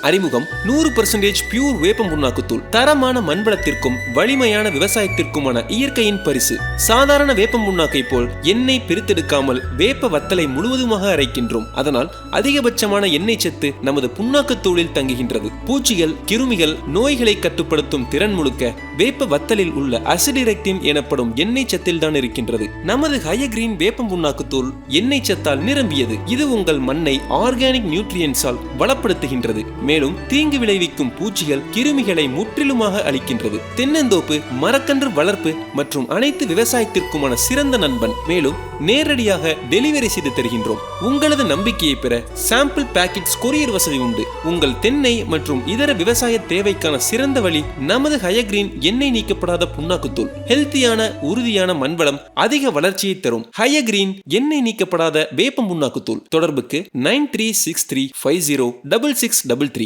அறிமுகம் 100% பியூர் வேப்பம் புண்ணாக்குத்தூள். தரமான மண்வளத்திற்கும் வலிமையான விவசாயத்திற்குமான இயற்கையின் பரிசு. சாதாரண வேப்பம் புண்ணாக்கை போல் எண்ணெய் பிரித்தெடுக்காமல் வேப்ப வத்தலை முழுவதுமாக அரைக்கின்றோம். அதனால் அதிகபட்சமான எண்ணெய் சத்து நமது புண்ணாக்குத்தூளில் தங்குகின்றது. பூச்சிகள், கிருமிகள், நோய்களை கட்டுப்படுத்தும் திறன் முழுக்க வேப்ப வத்தலில் உள்ள அசிடிரெக்டின் எனப்படும் எண்ணெய் சத்தில் தான் இருக்கின்றது. நமது ஹயகிரீன் வேப்பம் புண்ணாக்குத்தூள் எண்ணெய் சத்தால் நிரம்பியது. இது உங்கள் மண்ணை ஆர்கானிக் நியூட்ரியன்ஸால் வளப்படுத்துகின்றது. மேலும் தீங்கு விளைவிக்கும் பூச்சிகள், கிருமிகளை முற்றிலுமாக அளிக்கின்றது. தென்னந்தோப்பு, மரக்கன்று வளர்ப்பு மற்றும் அனைத்து விவசாயத்திற்குமான சிறந்த நண்பன். மேலும் நேரடியாக டெலிவரி செய்து தருகின்றோம். உங்களது நம்பிக்கையை பெற சாம்பிள் பேக்கெட்ஸ் கொரியர் வசதி உண்டு. உங்கள் தென்னை மற்றும் இதர விவசாய தேவைக்கான சிறந்த வழி நமது ஹயகிரீன் எண்ணெய் நீக்கப்படாத புண்ணாக்குத்தூள். ஹெல்த்தியான, உறுதியான மண்வளம், அதிக வளர்ச்சியை தரும் ஹயகிரீன் எண்ணெய் நீக்கப்படாத வேப்பம் புண்ணாக்குத்தூள். தொடர்புக்கு 9363506633.